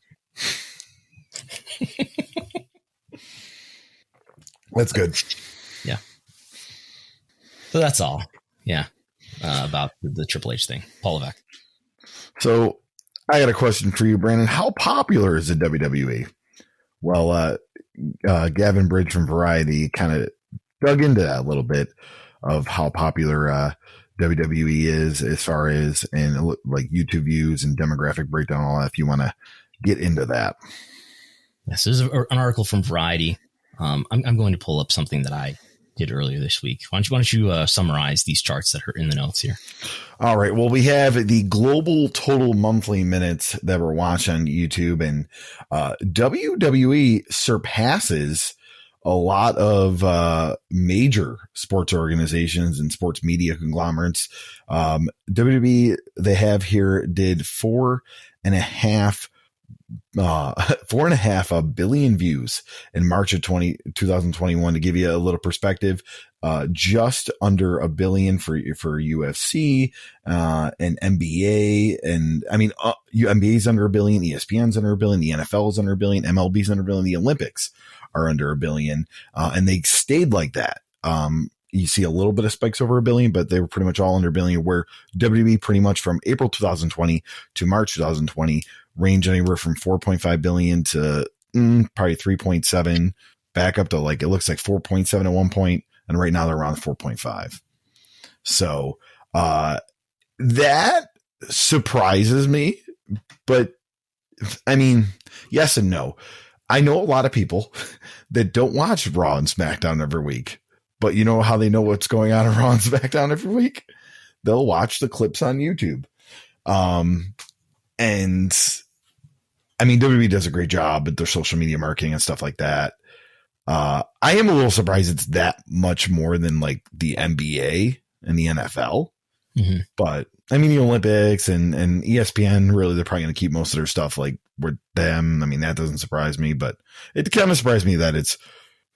That's good. Yeah. So that's all. Yeah. About the Triple H thing. Paul Levesque. So I got a question for you, Brandon. How popular is the WWE? Well, Gavin Bridge from Variety kind of dug into that a little bit of how popular WWE is as far as and like YouTube views and demographic breakdown, all that, if you want to get into that. Yes, there's an article from Variety. I'm going to pull up something that I did earlier this week. Why don't you summarize these charts that are in the notes here? All right. Well, we have the global total monthly minutes that we're watching on YouTube, and WWE surpasses a lot of major sports organizations and sports media conglomerates. WWE, they have here, did 4.5 billion views in March of 2021. To give you a little perspective, just under a billion for UFC and NBA. And I mean, NBA's under a billion, ESPN's under a billion, the NFL's under a billion, MLB's under a billion, the Olympics are under a billion. And they stayed like that. You see a little bit of spikes over a billion, but they were pretty much all under a billion, where WWE pretty much from April 2020 to March 2020 range anywhere from 4.5 billion to probably 3.7, back up to like, it looks like 4.7 at one point. And right now they're around 4.5. So, that surprises me, but I mean, yes and no. I know a lot of people that don't watch Raw and SmackDown every week, but you know how they know what's going on in Raw and SmackDown every week? They'll watch the clips on YouTube. And I mean, WWE does a great job at their social media marketing and stuff like that. I am a little surprised it's that much more than like the NBA and the NFL. Mm-hmm. But I mean, the Olympics and ESPN, really, they're probably going to keep most of their stuff like with them. I mean, that doesn't surprise me, but it kind of surprised me that it's,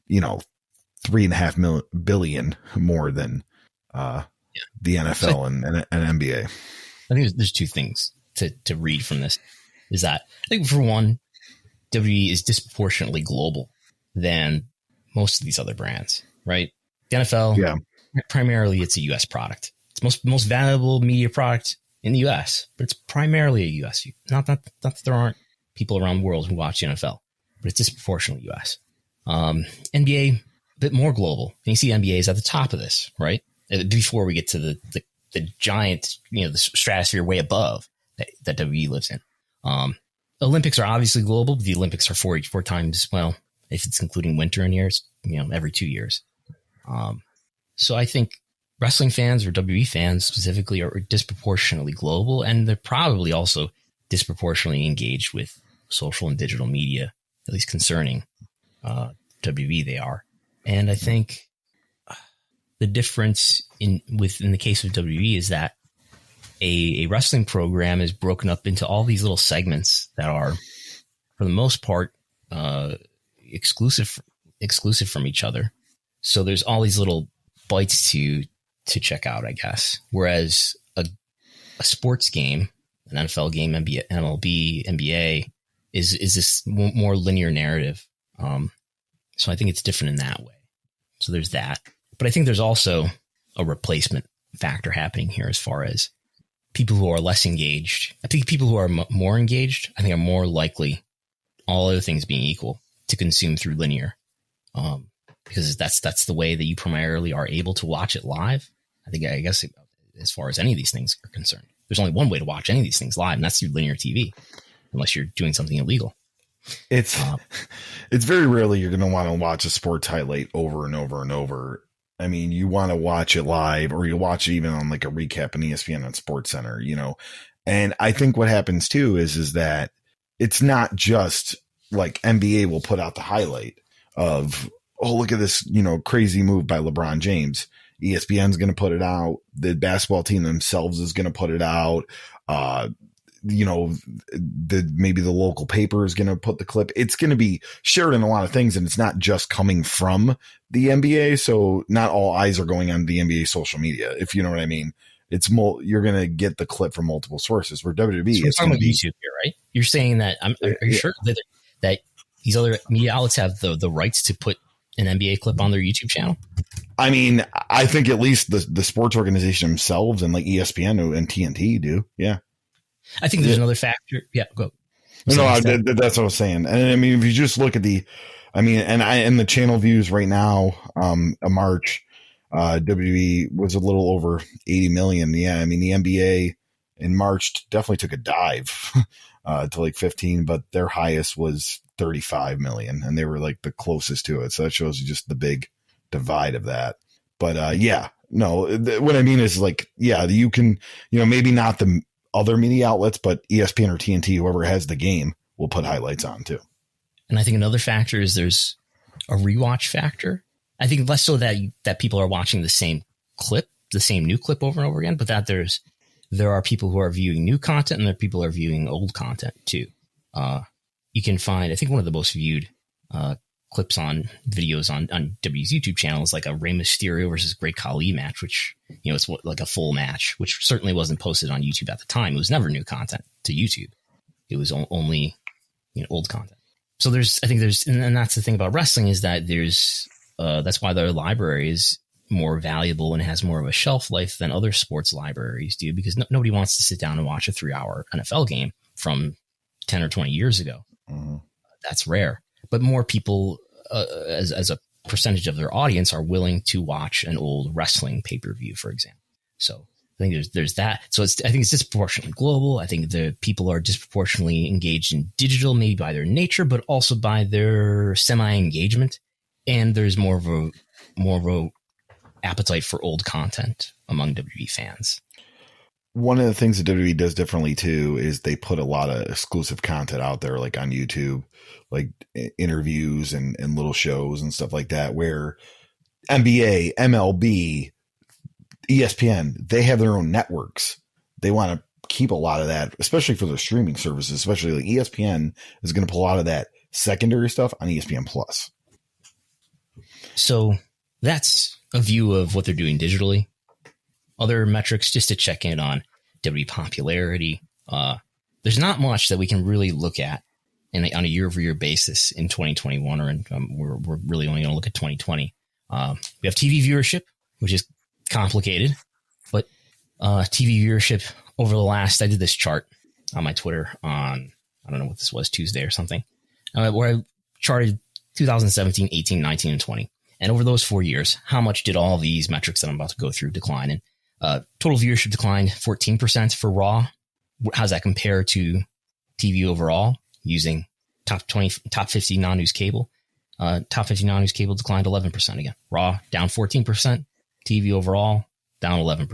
3.5 billion more than the NFL and NBA. I think there's two things to read from this. Is that I think, for one, WWE is disproportionately global than most of these other brands, right? The NFL, primarily it's a U.S. product. It's most valuable media product in the U.S., but it's primarily a U.S. Not that there aren't people around the world who watch the NFL, but it's disproportionately U.S. NBA, a bit more global. And you see NBA is at the top of this, right? Before we get to the giant, the stratosphere way above that WWE lives in. Olympics are obviously global, but the Olympics are four times, well, if it's including winter in years, every 2 years. So I think wrestling fans, or WWE fans specifically, are disproportionately global, and they're probably also disproportionately engaged with social and digital media, at least concerning WWE they are. And I think the difference in the case of WWE is that a wrestling program is broken up into all these little segments that are, for the most part, exclusive from each other. So there's all these little bites to check out, I guess. Whereas a sports game, an NFL game, NBA, MLB, NBA, is this more linear narrative. So I think it's different in that way. So there's that. But I think there's also a replacement factor happening here as far as people who are less engaged. I think people who are more engaged, I think, are more likely, all other things being equal, to consume through linear. Because that's the way that you primarily are able to watch it live. I guess as far as any of these things are concerned, there's only one way to watch any of these things live, and that's through linear TV, unless you're doing something illegal. It's very rarely you're going to want to watch a sports highlight over and over and over. I mean, you want to watch it live, or you watch it even on like a recap on ESPN on Sports Center, And I think what happens too is that it's not just like NBA will put out the highlight of, oh, look at this, crazy move by LeBron James. ESPN's going to put it out. The basketball team themselves is going to put it out. Maybe the local paper is going to put the clip. It's going to be shared in a lot of things, and it's not just coming from the NBA. So not all eyes are going on the NBA social media, if you know what I mean. It's you're going to get the clip from multiple sources, where WWE is talking about YouTube here, right? You're saying that, are you sure that these other media outlets have the rights to put an NBA clip on their YouTube channel? I mean, I think at least the sports organization themselves and like ESPN and TNT do. Yeah. I think there's another factor. Yeah, go. No, that's what I was saying. And I mean, if you just look at the the channel views right now, March, WWE was a little over 80 million. Yeah. I mean, the NBA in March definitely took a dive to like 15, but their highest was 35 million and they were like the closest to it. So that shows you just the big divide of that. But what I mean is like, yeah, you can, maybe not the other media outlets, but ESPN or TNT, whoever has the game, will put highlights on too. And I think another factor is there's a rewatch factor. I think less so that people are watching the same clip, the same new clip over and over again, but that there are people who are viewing new content and there are people who are viewing old content too. You can find, I think one of the most viewed clips on videos on W's YouTube channel is like a Rey Mysterio versus Great Khali match, which, it's like a full match, which certainly wasn't posted on YouTube at the time. It was never new content to YouTube. It was only, old content. So and that's the thing about wrestling is that that's why their library is more valuable and has more of a shelf life than other sports libraries do, because nobody wants to sit down and watch a 3-hour NFL game from 10 or 20 years ago. Mm-hmm. That's rare, but more people as a percentage of their audience are willing to watch an old wrestling pay-per-view, for example. So I think there's that. So I think it's disproportionately global. I think the people are disproportionately engaged in digital, maybe by their nature, but also by their semi-engagement. And there's more of a appetite for old content among WWE fans. One of the things that WWE does differently too is they put a lot of exclusive content out there, like on YouTube, like interviews and little shows and stuff like that, where NBA, MLB, ESPN, they have their own networks. They want to keep a lot of that, especially for their streaming services, especially like ESPN is going to put a lot of that secondary stuff on ESPN Plus. So that's a view of what they're doing digitally. Other metrics just to check in on WWE popularity. There's not much that we can really look at on a year-over-year basis in 2021, or we're really only going to look at 2020. We have TV viewership, which is complicated, but TV viewership over the last, I did this chart on my Twitter on, I don't know what this was, Tuesday or something, where I charted 2017, 18, 19, and 20. And over those 4 years, how much did all these metrics that I'm about to go through decline? And total viewership declined 14% for Raw. How does that compare to TV overall using top 50 non-news cable? Top 50 non-news cable declined 11% again. Raw down 14%. TV overall down 11%.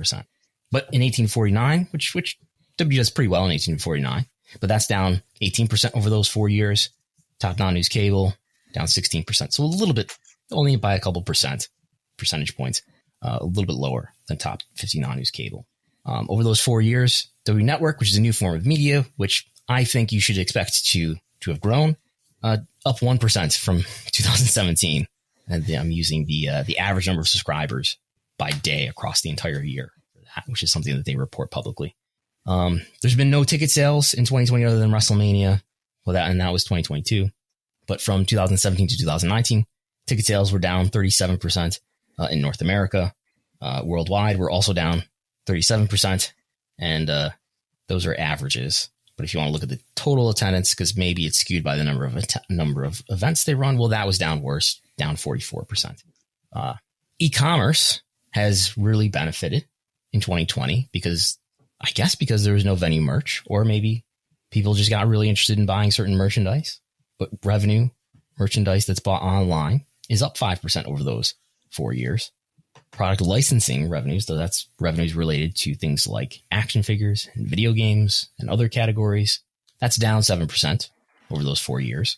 But in 1849, which W does pretty well in 1849, but that's down 18% over those 4 years. Top non-news cable down 16%. So a little bit, only by a couple percentage points, a little bit lower than top 50 non-news cable. Over those 4 years, W Network, which is a new form of media, which I think you should expect to have grown, up 1% from 2017. And I'm using the average number of subscribers by day across the entire year, which is something that they report publicly. There's been no ticket sales in 2020 other than WrestleMania. That was 2022. But from 2017 to 2019, ticket sales were down 37% in North America. Worldwide, we're also down 37%. And those are averages. But if you want to look at the total attendance, because maybe it's skewed by the number of events they run, well, that was down worse, down 44%. E-commerce has really benefited in 2020 because there was no venue merch, or maybe people just got really interested in buying certain merchandise. But merchandise that's bought online is up 5% over those 4 years. Product licensing revenues, though, that's revenues related to things like action figures and video games and other categories, that's down 7% over those 4 years.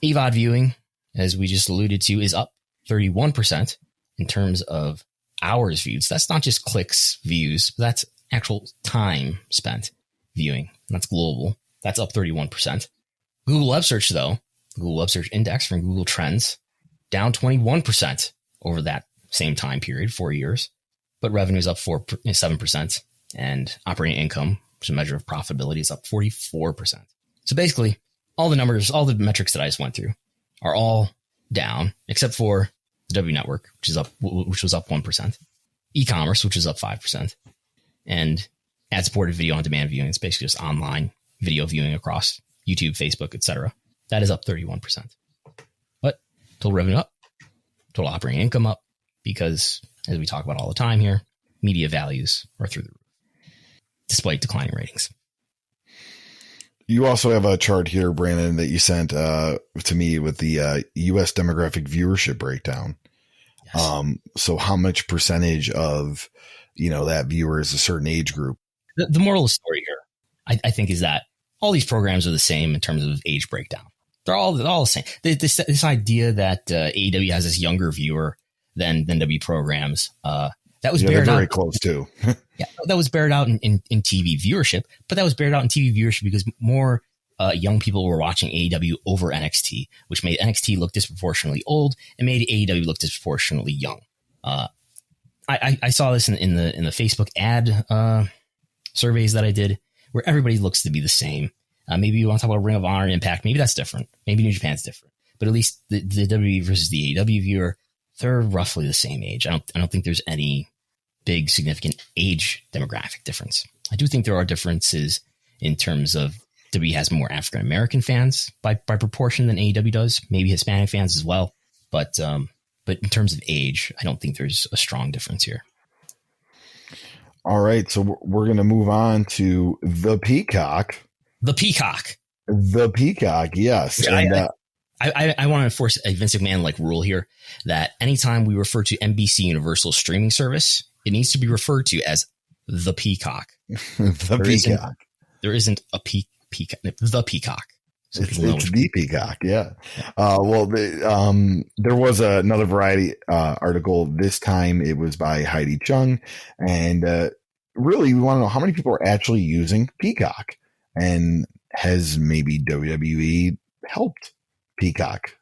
AVOD viewing, as we just alluded to, is up 31% in terms of hours viewed. So that's not just clicks, views, but that's actual time spent viewing. That's global. That's up 31%. Google Web Search, though, Google Web Search Index from Google Trends, down 21% over that same time period, 4 years. But revenue is up 7%, and operating income, which is a measure of profitability, is up 44%. So basically, all the numbers, all the metrics that I just went through are all down, except for the W Network, which was up 1%, e-commerce, which is up 5%, and ad-supported video on demand viewing. It's basically just online video viewing across YouTube, Facebook, etc. That is up 31%. But total revenue up, total operating income up, because as we talk about all the time here, media values are through the roof, despite declining ratings. You also have a chart here, Brandon, that you sent to me with the U.S. demographic viewership breakdown. Yes. So how much percentage of, that viewer is a certain age group? The moral of the story here, I think, is that all these programs are the same in terms of age breakdown. They're all the same. This idea that AEW has this younger viewer than W programs, that was bared out. Very close too. Yeah, that was bared out in TV viewership, but that was bared out in TV viewership because more young people were watching AEW over NXT, which made NXT look disproportionately old and made AEW look disproportionately young. I saw this in the Facebook ad surveys that I did, where everybody looks to be the same. Maybe you want to talk about Ring of Honor and Impact. Maybe that's different. Maybe New Japan's different. But at least the WWE versus the AEW viewer, they're roughly the same age. I don't think there's any big significant age demographic difference. I do think there are differences in terms of WWE has more African American fans by proportion than AEW does. Maybe Hispanic fans as well. But in terms of age, I don't think there's a strong difference here. All right, so we're going to move on to the Peacock. The Peacock. The Peacock, yes. And, I want to enforce a Vince McMahon-like rule here that anytime we refer to NBC Universal streaming service, it needs to be referred to as the Peacock. There isn't a Peacock. The Peacock. So it's the Peacock, yeah. There was another Variety article. This time it was by Heidi Chung. And really, we want to know how many people are actually using Peacock. And has maybe WWE helped Peacock,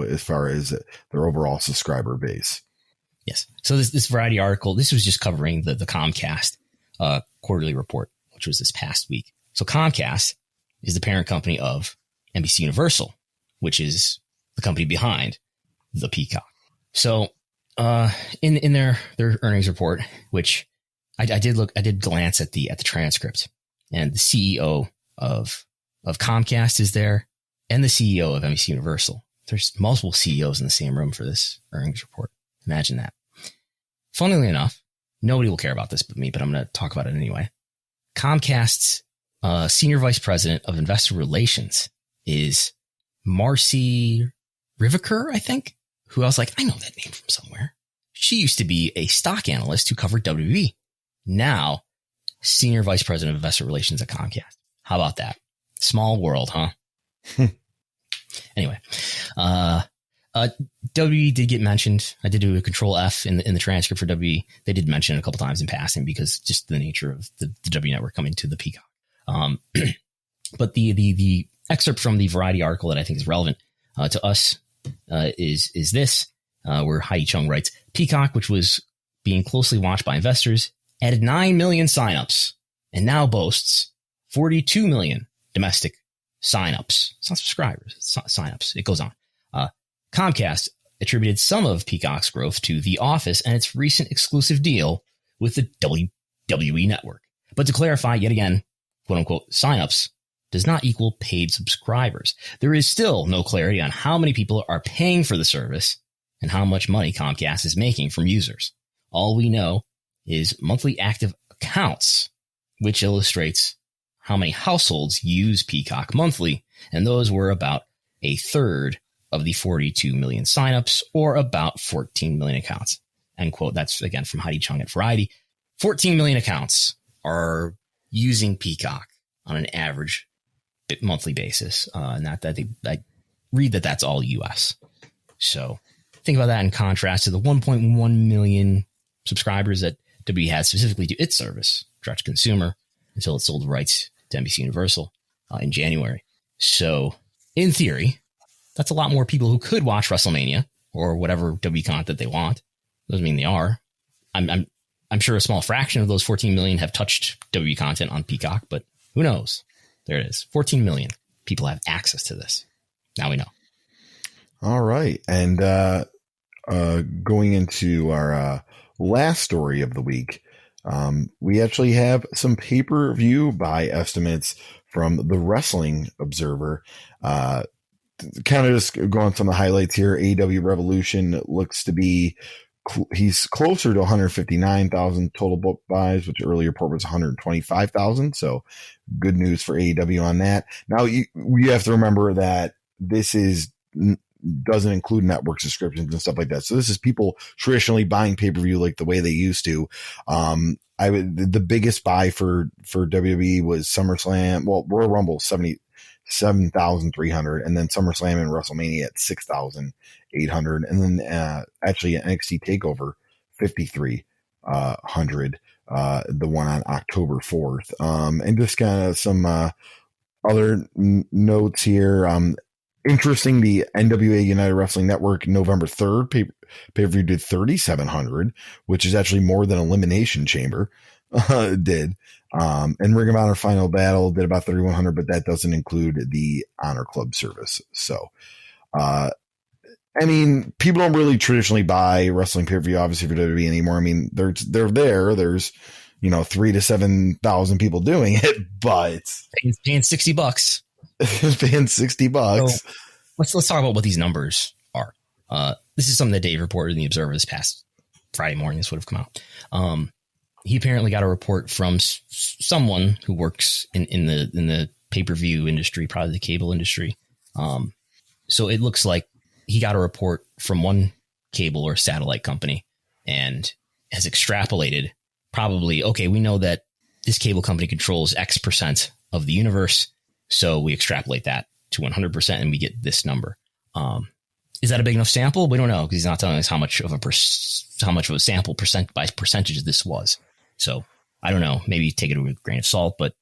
as far as their overall subscriber base? Yes. So this Variety article, this was just covering the Comcast quarterly report, which was this past week. So Comcast is the parent company of NBC Universal, which is the company behind the Peacock. So in their earnings report, which I did glance at the transcript, and the CEO of Comcast is there, and the CEO of NBC Universal. There's multiple CEOs in the same room for this earnings report. Imagine that. Funnily enough, nobody will care about this but me, but I'm going to talk about it anyway. Comcast's senior vice president of investor relations is Marcy Riviker, I think, who I was like, I know that name from somewhere. She used to be a stock analyst who covered WWE. Now, senior vice president of investor relations at Comcast. How about that? Small world, huh? Anyway, WWE did get mentioned. I did do a control F in the transcript for WWE. They did mention it a couple times in passing because just the nature of the W Network coming to the Peacock. But the excerpt from the Variety article that I think is relevant to us is this, where Heidi Chung writes, Peacock, which was being closely watched by investors, added 9 million signups and now boasts 42 million domestic signups. It's not subscribers, it's not signups. It goes on. Comcast attributed some of Peacock's growth to The Office and its recent exclusive deal with the WWE Network. But to clarify yet again, quote unquote, signups does not equal paid subscribers. There is still no clarity on how many people are paying for the service and how much money Comcast is making from users. All we know is monthly active accounts, which illustrates how many households use Peacock monthly, and those were about a third of the 42 million signups, or about 14 million accounts. End quote. That's again from Heidi Chung at Variety. 14 million accounts are using Peacock on an average monthly basis. And I read that that's all US. So think about that in contrast to the 1.1 million subscribers that WWE had specifically to its service, direct to consumer, until it sold the rights to NBC Universal in January. So in theory, that's a lot more people who could watch WrestleMania or whatever WWE content they want. Doesn't mean they are. I'm sure a small fraction of those 14 million have touched WWE content on Peacock, but who knows? There it is. 14 million people have access to this. Now we know. All right. And going into our last story of the week, we actually have some pay-per-view buy estimates from the Wrestling Observer. Kind of just going some of the highlights here. AEW Revolution looks to be he's closer to 159,000 total book buys, which earlier report was 125,000. So good news for AEW on that. Now you have to remember that this doesn't include network subscriptions and stuff like that. So this is people traditionally buying pay-per-view like the way they used to. The biggest buy for WWE was SummerSlam. Well, Royal Rumble 77,300, and then SummerSlam and WrestleMania at 6,800, and then actually NXT Takeover 5,300, the one on October 4th. And just kind of some other notes here. Interesting, the NWA United Wrestling Network November 3rd pay-per-view did 3,700, which is actually more than Elimination Chamber did. And Ring of Honor Final Battle did about 3,100, but that doesn't include the Honor Club service. So, I mean, people don't really traditionally buy wrestling pay-per-view, obviously, for WWE anymore. I mean, they're there. There's, 3,000 to 7,000 people doing it, but paying $60. Paying $60. So let's talk about what these numbers are. This is something that Dave reported in the Observer this past Friday morning. This would have come out. He apparently got a report from someone who works in the pay-per-view industry, probably the cable industry. So it looks like he got a report from one cable or satellite company and has extrapolated probably, okay, we know that this cable company controls X percent of the universe. So we extrapolate that to 100% and we get this number. Is that a big enough sample? We don't know, because he's not telling us how much of a sample percent by percentage this was. So I don't know. Maybe take it with a grain of salt, but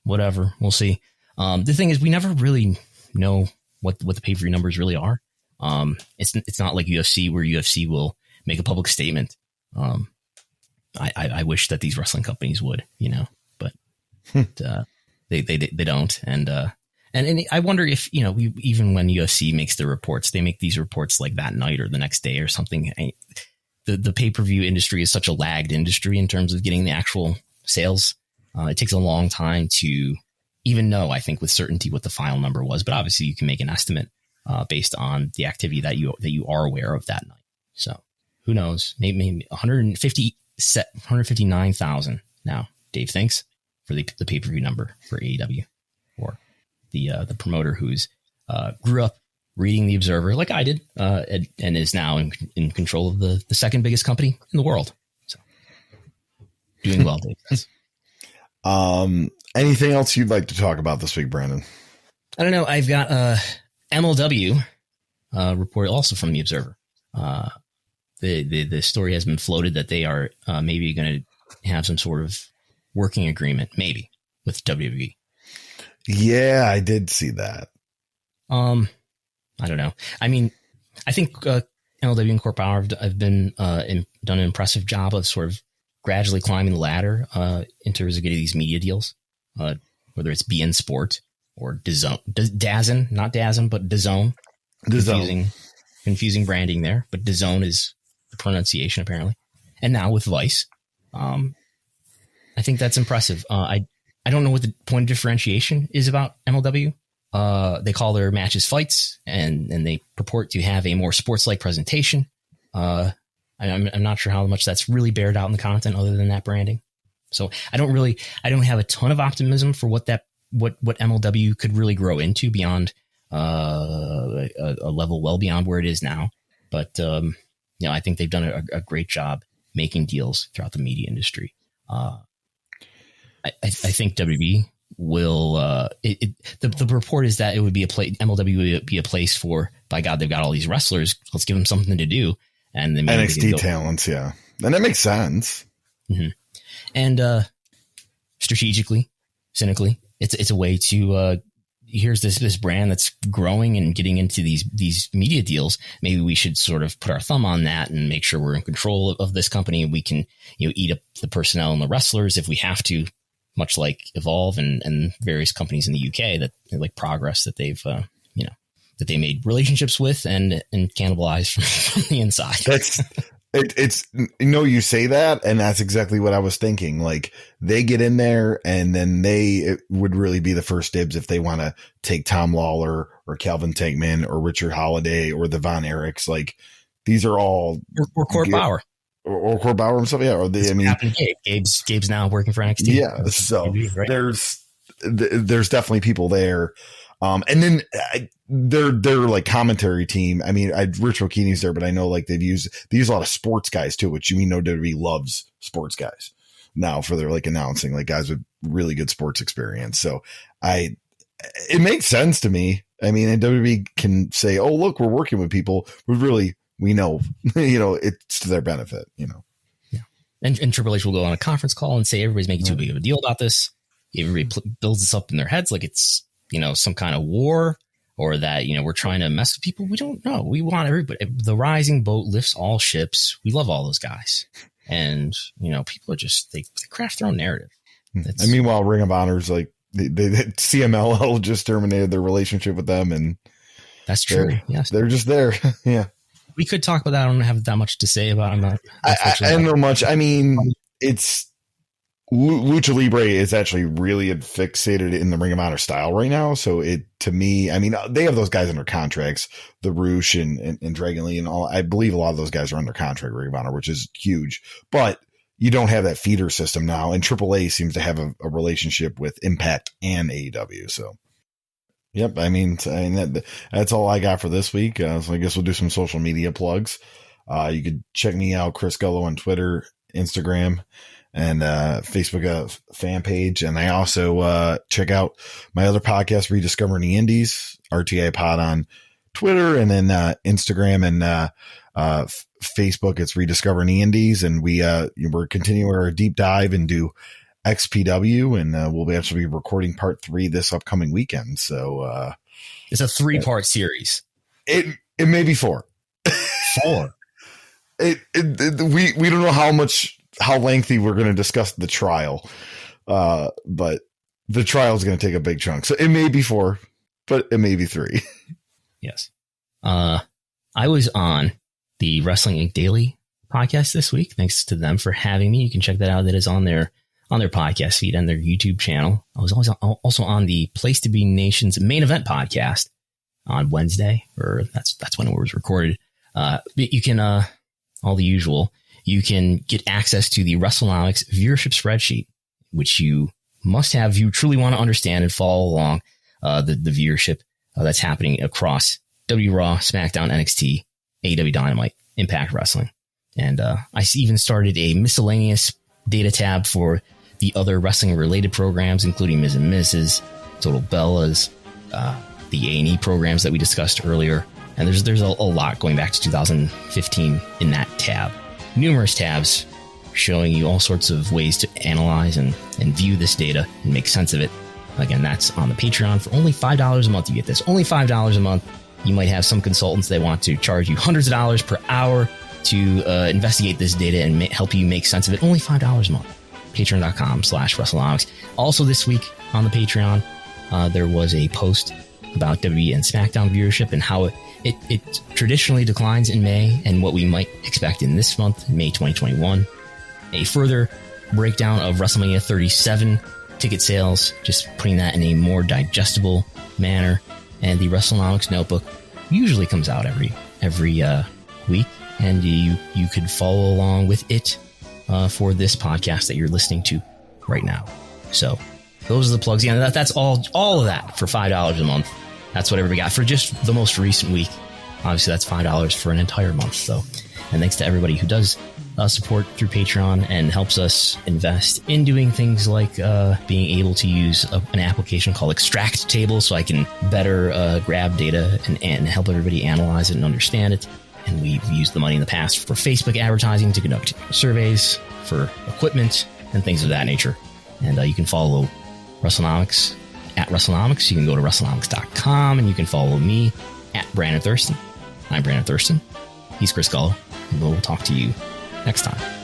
whatever. We'll see. The thing is, we never really know what the pay-per-view numbers really are. It's not like UFC, where UFC will make a public statement. I wish that these wrestling companies would, but they don't. And I wonder if, even when UFC makes their reports, they make these reports like that night or the next day or something. The pay-per-view industry is such a lagged industry in terms of getting the actual sales. It takes a long time to even know, I think, with certainty what the final number was. But obviously you can make an estimate based on the activity that you are aware of that night. So who knows? Maybe 159,000 now, Dave thinks, for the pay-per-view number for AEW, or the promoter who's grew up reading the Observer like I did, and is now in control of the second biggest company in the world. So doing well, Dave. Anything else you'd like to talk about this week, Brandon? I don't know. I've got MLW report also from the Observer. The story has been floated that they are maybe going to have some sort of working agreement, maybe, with WWE. Yeah, I did see that. I don't know. I mean, I think MLW and Core Power have been done an impressive job of sort of gradually climbing the ladder in terms of getting these media deals, whether it's BN Sport or DAZN, not DAZN, but DAZN. Confusing branding there, but DAZN is the pronunciation apparently. And now with Vice, I think that's impressive. I don't know what the point of differentiation is about MLW. They call their matches fights, and they purport to have a more sports-like presentation. I'm not sure how much that's really bared out in the content other than that branding. So I don't have a ton of optimism for what MLW could really grow into beyond a level well beyond where it is now. But I think they've done a great job making deals throughout the media industry. I think WB will. The report is that it would be MLW would be a place for, by God, they've got all these wrestlers. Let's give them something to do. And then NXT talents, yeah, and that makes sense. Mm-hmm. And strategically, cynically, it's a way to. Here's this brand that's growing and getting into these media deals. Maybe we should sort of put our thumb on that and make sure we're in control of this company, and we can eat up the personnel and the wrestlers if we have to, much like Evolve and various companies in the UK that like Progress that they've that they made relationships with and cannibalized from the inside. It's you say that, and that's exactly what I was thinking. Like, they get in there, and then it would really be the first dibs if they want to take Tom Lawler or Calvin Tankman or Richard Holiday or the Von Erichs. Like, these are all or Court Bauer. Or Court Bauer himself, yeah. Or Gabe's now working for NXT. Yeah, so right? There's definitely people there. And then their like commentary team. I mean, Rich Rocchini's there, but I know like they use a lot of sports guys too, which WWE loves sports guys now for their like announcing, like guys with really good sports experience. So it makes sense to me. I mean, and WWE can say, "Oh, look, we're working with people who really we know, it's to their benefit." Yeah. And Triple H will go on a conference call and say everybody's making too big of a deal about this. Everybody builds this up in their heads like it's some kind of war, or that, we're trying to mess with people. We don't know. We want everybody. The rising boat lifts all ships. We love all those guys. And, people are just, they craft their own narrative. And meanwhile, Ring of Honor's like, they CMLL just terminated their relationship with them. And that's true. Yes. They're just there. Yeah. We could talk about that. I don't have that much to say about it. I don't know much. I mean, it's, Lucha Libre is actually really fixated in the Ring of Honor style right now. So to me, I mean, they have those guys under contracts, the Roosh and Dragon Lee and all. I believe a lot of those guys are under contract, Ring of Honor, which is huge, but you don't have that feeder system now. And AAA seems to have a relationship with Impact and AEW. So, yep. I mean, that's all I got for this week. So I guess we'll do some social media plugs. You could check me out, Chris Gullo, on Twitter, Instagram, and Facebook fan page. And I also check out my other podcast, Rediscovering the Indies, RTI Pod on Twitter, and then Instagram and Facebook. It's Rediscovering the Indies, and we're continuing our deep dive into XPW, and we'll actually be recording part 3 this upcoming weekend. So it's a 3-part series. It may be 4. 4. We don't know how lengthy we're going to discuss the trial, but the trial is going to take a big chunk. So it may be 4, but it may be 3. Yes. I was on the Wrestling Inc. Daily podcast this week. Thanks to them for having me. You can check that out. That is on their podcast feed and their YouTube channel. I was also on the Place to Be Nation's Main Event podcast on Wednesday, or that's when it was recorded. You can, all the usual. You can get access to the Wrestlenomics viewership spreadsheet, which you must have if you truly want to understand and follow along the viewership that's happening across WWE Raw, SmackDown, NXT, AEW Dynamite, Impact Wrestling. And I even started a miscellaneous data tab for the other wrestling-related programs, including Ms. and Mrs., Total Bellas, the A&E programs that we discussed earlier. And there's a lot going back to 2015 in that tab. Numerous tabs showing you all sorts of ways to analyze and view this data and make sense of it. Again, that's on the Patreon for only $5 a month. You get this, only $5 a month. You might have some consultants that want to charge you hundreds of dollars per hour to investigate this data and help you make sense of it. Only $5 a month. Patreon.com/Wrestlenomics. Also this week on the Patreon, there was a post about WWE and SmackDown viewership and how it traditionally declines in May and what we might expect in this month, May 2021. A further breakdown of WrestleMania 37 ticket sales, just putting that in a more digestible manner. And the Wrestlenomics notebook usually comes out every week, and you could follow along with it for this podcast that you're listening to right now. So those are the plugs. Yeah, that's all of that for $5 a month. That's what everybody got for just the most recent week. Obviously, that's $5 for an entire month. So, and thanks to everybody who does support through Patreon and helps us invest in doing things like being able to use an application called Extract Table, so I can better grab data and help everybody analyze it and understand it. And we've used the money in the past for Facebook advertising to conduct surveys, for equipment, and things of that nature. And you can follow Wrestlenomics at Wrestlenomics. You can go to Wrestlenomics.com, and you can follow me at Brandon Thurston. I'm Brandon Thurston. He's Chris Gullo, and we'll talk to you next time.